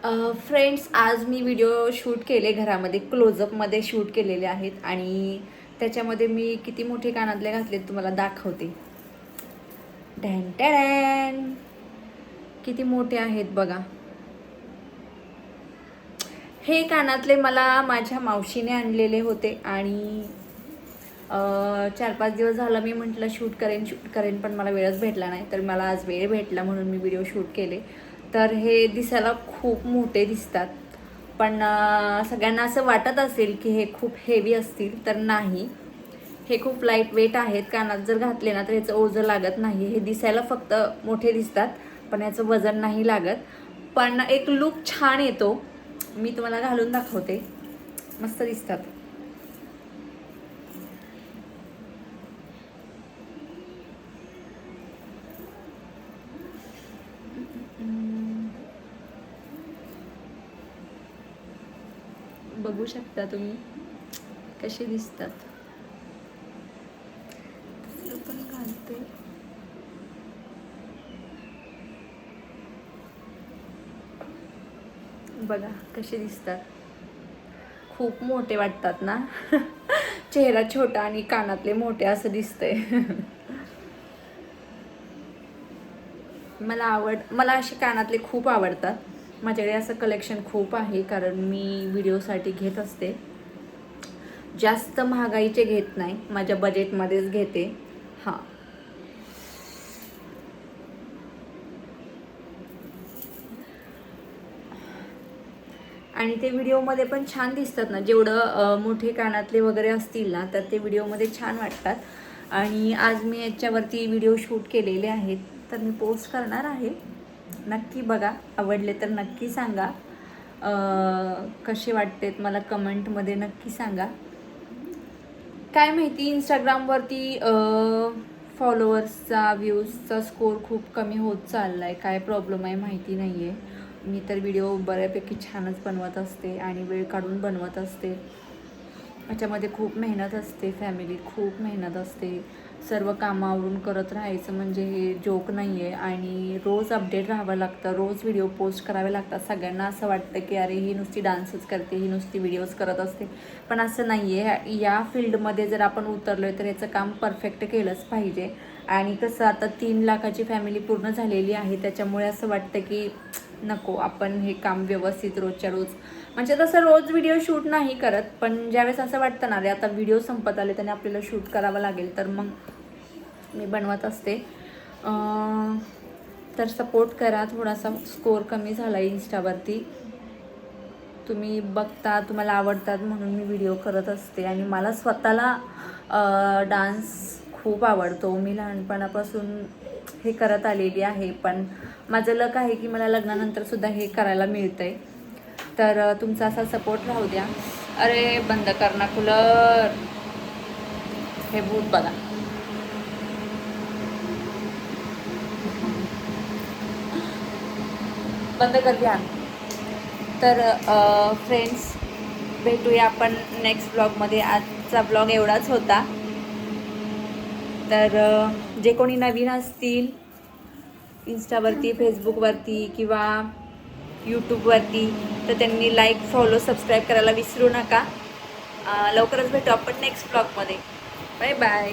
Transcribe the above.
Friends, आज मी video shoot केले घरामध्ये, क्लोजअपमध्ये शूट केलेले आहेत आणि त्याच्यामध्ये मी किती मोठे कानातले घातलेत तुम्हाला दाखवते. डॅन डॅन, किती मोठे आहेत बघा. हे कानातले मला माझ्या मावशीने आणलेले होते आणि 4-5 दिवस झालं मी म्हटलं शूट करेन पण मला वेळच भेटला नाही. तर मला आज वेळ भेटला म्हणून मी व्हिडिओ शूट केले. तर हे दिसायला खूप मोठे दिसतात, पण सगळ्यांना असं वाटत असेल की हे खूप हेवी असतील, तर नाही. हे खूप लाईट वेट आहेत. कानात जर घातले ना तर ह्याचं ओझं लागत नाही. हे दिसायला फक्त मोठे दिसतात पण याचं वजन नाही लागत. पण एक लुक छान येतो. मी तुम्हाला घालून दाखवते. मस्त दिसतात. बघू शकता तुम्ही कसे दिसतात. पण घालते. बघा कसे दिसतात. खूप मोठे वाटतात ना. चेहरा छोटा आणि कानातले मोठे असं दिसतंय. मला असे कानातले खूप आवडतात. माझ्याकडे असं कलेक्शन खूप आहे, कारण मी व्हिडिओसाठी घेत असते. जास्त महागाईचे घेत नाही, माझ्या बजेटमध्येच घेते. हां, आणि ते व्हिडिओमध्ये पण छान दिसतात ना. जेवढं मोठे कानातले वगैरे असतील ना तर ते व्हिडिओमध्ये छान वाटतात. आणि आज मी याच्यावरती व्हिडिओ शूट केलेले आहेत, तर मी पोस्ट करणार आहे. नक्की बघा, आवडले तर नक्की सांगा. कसे वाटतेत मला कमेंटमध्ये नक्की सांगा. काय माहिती, इंस्टाग्रामवरती फॉलोअर्सचा, व्ह्यूजचा स्कोर खूप कमी होत चालला आहे. काय प्रॉब्लेम आहे माहिती नाही आहे. मी तर व्हिडिओ बऱ्यापैकी छानच बनवत असते आणि वेळ काढून बनवत असते. याच्यामध्ये खूप मेहनत असते, फॅमिलीत खूप मेहनत असते. सर्व कामावरून करत राहायचं म्हणजे हे जोक नाही आहे. आणि रोज अपडेट राहावं लागतं, रोज व्हिडिओ पोस्ट करावे लागतात. सगळ्यांना असं वाटतं की अरे ही नुसती डान्सच करते, ही नुसती व्हिडिओज करत असते, पण असं नाही आहे. या फील्डमध्ये जर आपण उतरलो आहे तर याचं काम परफेक्ट केलंच पाहिजे. आणि कसं आता 3 लाखाची फॅमिली पूर्ण झालेली आहे, त्याच्यामुळे असं वाटतं की नको, आपण हे काम व्यवस्थित रोजच्या रोज, म्हणजे तसं रोज व्हिडिओ शूट नाही करत, पण ज्यावेळेस असं वाटतं ना रे आता व्हिडिओ संपत आले त्याने आपल्याला शूट करावं लागेल, तर मग मी बनवत असते. तर सपोर्ट करा. थोडासा स्कोर कमी झाला इंस्टावरती. तुम्ही बघता, तुम्हाला आवडतात म्हणून मी व्हिडिओ करत असते. आणि मला स्वतःला डान्स खूप आवडतो. मी लहानपणापासून हे करत आलेली आहे, पण माझं लक आहे की मला लग्नानंतरसुद्धा हे करायला मिळतं आहे. तर तुमचा असा सपोर्ट राहू द्या. अरे बंद कर ना कूलर. हे भूत बघा. बंद कर द्या. तर फ्रेंड्स, भेटूया आपण नेक्स्ट ब्लॉगमध्ये. आजचा ब्लॉग एवढाच होता. तर जे कोणी नवीन असतील इंस्टावरती, फेसबुकवरती किंवा यूट्यूबवरती, तर त्यांनी लाईक, फॉलो, सबस्क्राईब करायला विसरू नका. लवकरच भेटू आपण नेक्स्ट ब्लॉगमध्ये. Bye bye.